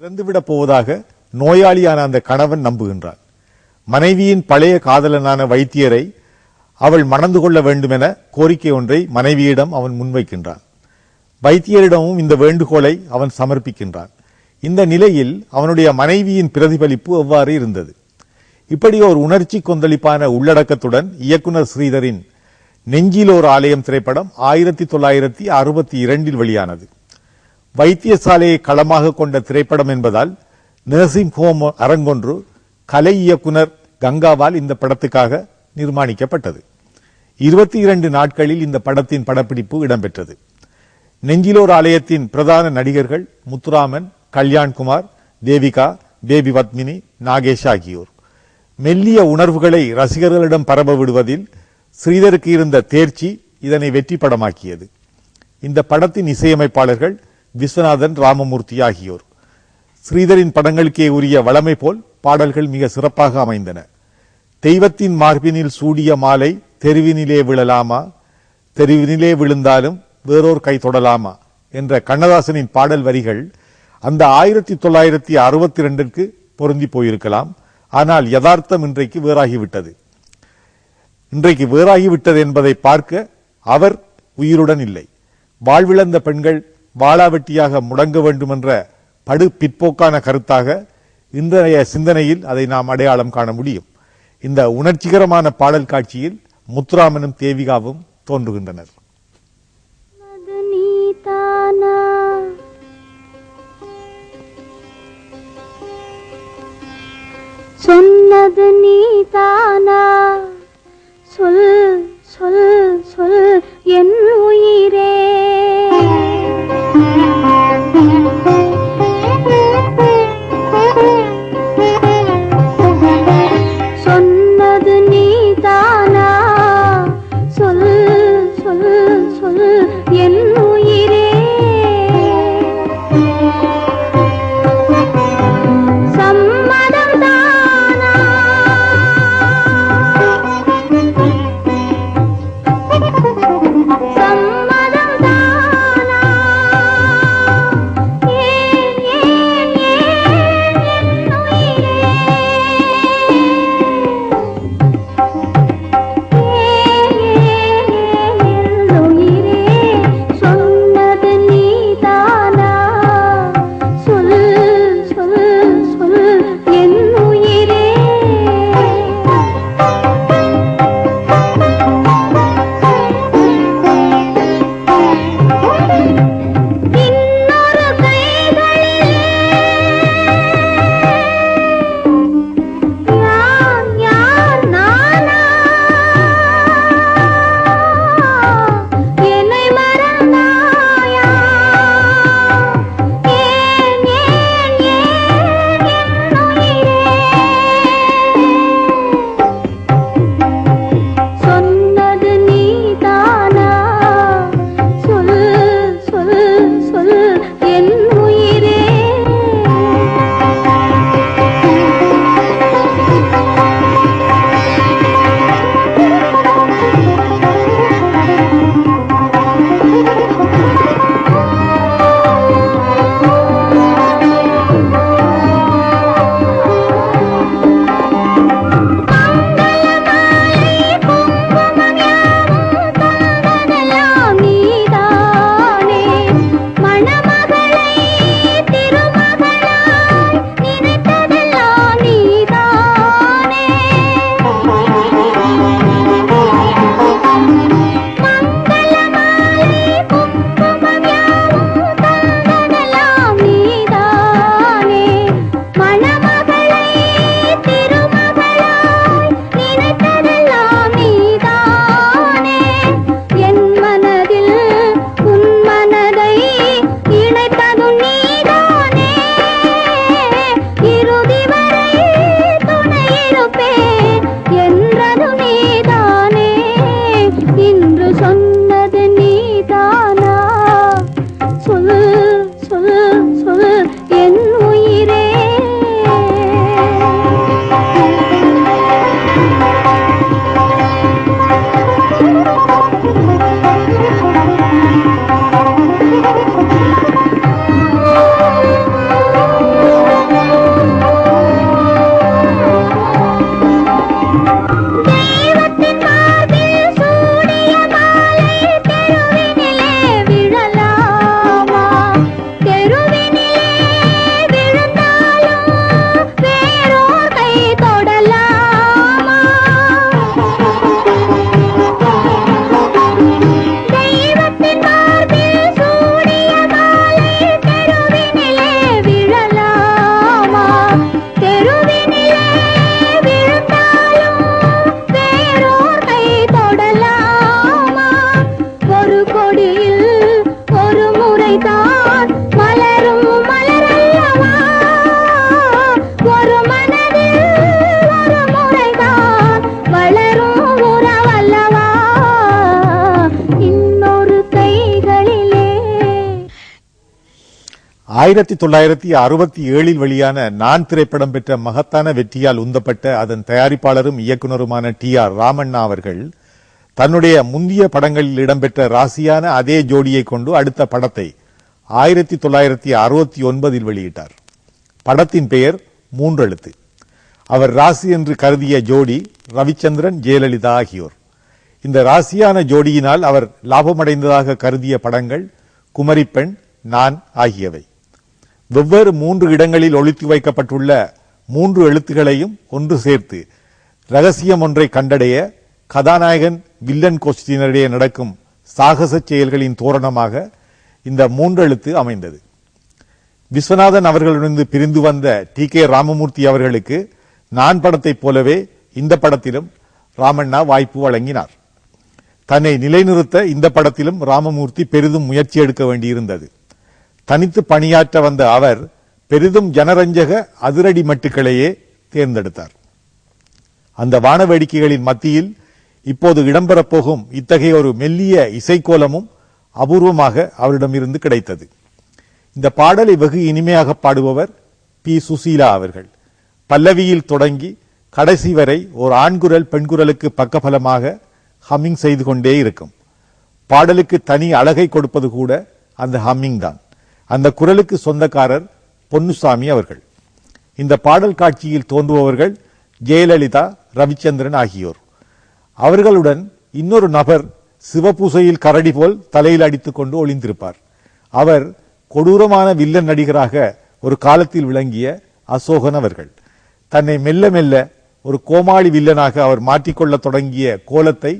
இறந்துவிடப் போவதாக நோயாளியான அந்த கணவன் நம்புகின்றான். மனைவியின் பழைய காதலனான வைத்தியரை அவள் மணந்து கொள்ள வேண்டும் என கோரிக்கை ஒன்றை மனைவியிடம் அவன் முன்வைக்கின்றான். வைத்தியரிடமும் இந்த வேண்டுகோளை அவன் சமர்ப்பிக்கின்றான். இந்த நிலையில் அவனுடைய மனைவியின் பிரதிபலிப்பு எவ்வாறு இருந்தது? இப்படி ஒரு உணர்ச்சி கொந்தளிப்பான உள்ளடக்கத்துடன் இயக்குனர் ஸ்ரீதரின் நெஞ்சில் ஓர் ஆலயம் திரைப்படம் 1962 வெளியானது. வைத்தியசாலையை களமாக கொண்ட திரைப்படம் என்பதால் நர்சிங் ஹோம் அரங்கொன்று கலை இயக்குனர் கங்காவால் இந்த படத்துக்காக நிர்மாணிக்கப்பட்டது. 22 நாட்களில் இந்த படத்தின் படப்பிடிப்பு இடம்பெற்றது. நெஞ்சிலோர் ஆலயத்தின் பிரதான நடிகர்கள் முத்துராமன், கல்யாண்குமார், தேவிகா, பேபி பத்மினி, நாகேஷ் ஆகியோர். மெல்லிய உணர்வுகளை ரசிகர்களிடம் பரவ விடுவதில் ஸ்ரீதருக்கு இருந்த தேர்ச்சி இதனை வெற்றி படமாக்கியது. இந்த படத்தின் இசையமைப்பாளர்கள் விஸ்வநாதன், ராமமூர்த்தி ஆகியோர். ஸ்ரீதரின் படங்களுக்கே உரிய வளமை போல் பாடல்கள் மிக சிறப்பாக அமைந்தன. தெய்வத்தின் மார்பினில் சூடிய மாலை தெருவினிலே விழலாமா, தெருவினிலே விழுந்தாலும் வேறோர் கை தொடலாமா என்ற கண்ணதாசனின் பாடல் வரிகள் அந்த 1962 பொருந்தி போயிருக்கலாம். ஆனால் யதார்த்தம் இன்றைக்கு வேறாகிவிட்டது. இன்றைக்கு வேறாகிவிட்டது என்பதை பார்க்க அவர் உயிருடன் இல்லை. வாழ்விழந்த பெண்கள் வாளாவெட்டியாக முடங்க வேண்டும் என்ற படு பிற்போக்கான கருத்தாக இன்றைய சிந்தனையில் அதை நாம் அடையாளம் காண முடியும். இந்த உணர்ச்சிகரமான பாடல் காட்சியில் முத்துராமனும் தேவிகாவும் தோன்றுகின்றனர். சொன்னது நீதானா, சொல் சொல் சொல் என் உயிரே. சொன்னது நீதானா, சொல் சொல் சொல் என் உயிரே. சம்மதம் 1967 வெளியான நான் திரைப்படம் பெற்ற மகத்தான வெற்றியால் உந்தப்பட்ட அதன் தயாரிப்பாளரும் இயக்குனருமான T.R. ராமண்ணா அவர்கள் தன்னுடைய முந்தைய படங்களில் இடம்பெற்ற ராசியான அதே ஜோடியை கொண்டு அடுத்த படத்தை 1969 வெளியிட்டார். படத்தின் பெயர் மூன்றெழுத்து. அவர் ராசி என்று கருதிய ஜோடி ரவிச்சந்திரன், ஜெயலலிதா ஆகியோர். இந்த ராசியான ஜோடியினால் அவர் லாபமடைந்ததாக கருதிய படங்கள் குமரிப்பெண், நான் ஆகியவை. வெவ்வேறு 3 இடங்களில் ஒளித்து வைக்கப்பட்டுள்ள 3 எழுத்துகளையும் ஒன்று சேர்த்து ரகசியம் ஒன்றை கண்டடைய கதாநாயகன் வில்லன் கோஷ்டியினரிடையே நடக்கும் சாகச செயல்களின் தோரணமாக இந்த 3 எழுத்து அமைந்தது. விஸ்வநாதன் அவர்களிடமிருந்து பிரிந்து வந்த T.K. ராமமூர்த்தி அவர்களுக்கு நான் படத்தைப் போலவே இந்த படத்திலும் ராமண்ணா வாய்ப்பு வழங்கினார். தன்னை நிலைநிறுத்த இந்த படத்திலும் ராமமூர்த்தி பெரிதும் முயற்சி எடுக்க வேண்டியிருந்தது. தனித்து பணியாற்ற வந்த அவர் பெரிதும் ஜனரஞ்சக அதிரடி மட்டுக்களையே தேர்ந்தெடுத்தார். அந்த வானவேடிக்கைகளின் மத்தியில் இப்போது இடம்பெறப் போகும் இத்தகைய ஒரு மெல்லிய இசைக்கோலமும் அபூர்வமாக அவரிடமிருந்து கிடைத்தது. இந்த பாடலை வெகு இனிமையாக பாடுபவர் பி. சுசீலா அவர்கள். பல்லவியில் தொடங்கி கடைசி வரை ஒரு ஆண்குரல் பெண்குரலுக்கு பக்கபலமாக ஹம்மிங் செய்து கொண்டே இருக்கும். பாடலுக்கு தனி அழகை கொடுப்பது கூட அந்த ஹம்மிங் தான். அந்த குரலுக்கு சொந்தக்காரர் பொன்னுசாமி அவர்கள். இந்த பாடல் காட்சியில் தோன்றுபவர்கள் ஜெயலலிதா, ரவிச்சந்திரன் ஆகியோர். அவர்களுடன் இன்னொரு நபர் சிவபூசையில் கரடி போல் தலையில் அடித்துக் கொண்டு ஒளிந்திருப்பார். அவர் கொடூரமான வில்லன் நடிகராக ஒரு காலத்தில் விளங்கிய அசோகன் அவர்கள். தன்னை மெல்ல மெல்ல ஒரு கோமாளி வில்லனாக அவர் மாற்றிக்கொள்ள தொடங்கிய கோலத்தை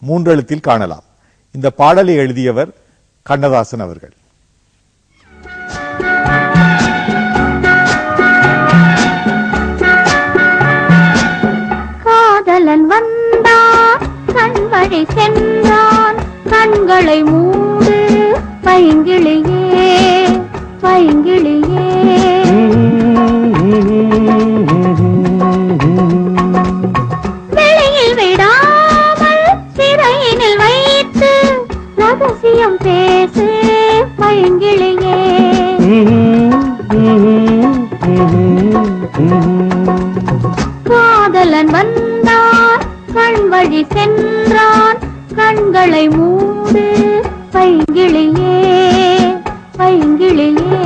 மூன்றெழுத்தில் காணலாம். இந்த பாடலை எழுதியவர் கண்ணதாசன் அவர்கள். காதலன் வந்தான், கண் வழி சென்றான், கண்களை மூடு பைங்கிளியே பைங்கிளியே. வெளியில் விடாமல் சிறையினில் வைத்து ரகசியம் பேசு பைங்கிளியே. காதலன் வந்தான், கண் வழி சென்றான், கண்களை மூடு பைங்கிளியே பைங்கிளியே.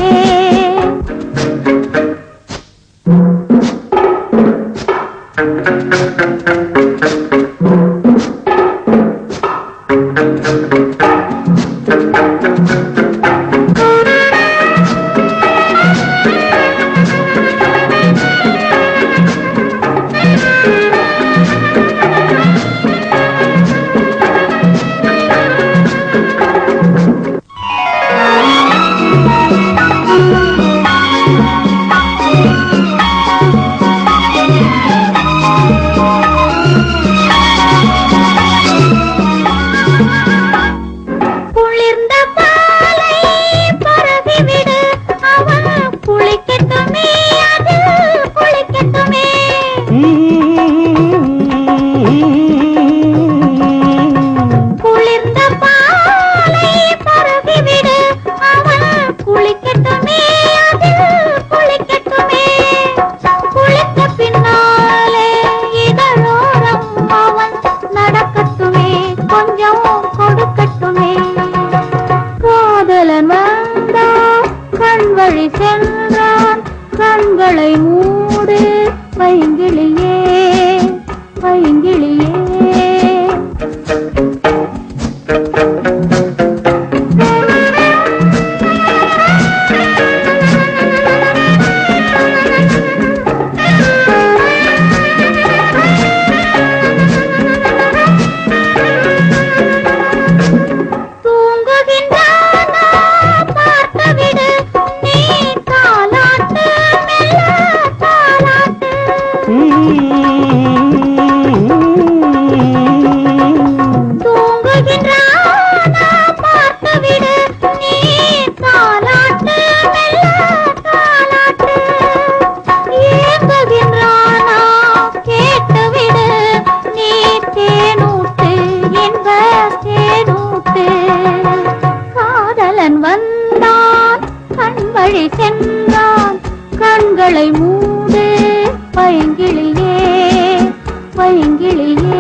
கண்களை மூடு பைங்கிளியே பைங்கிளியே. கண்களை மூடு பைங்கிளியே பைங்கிளியே.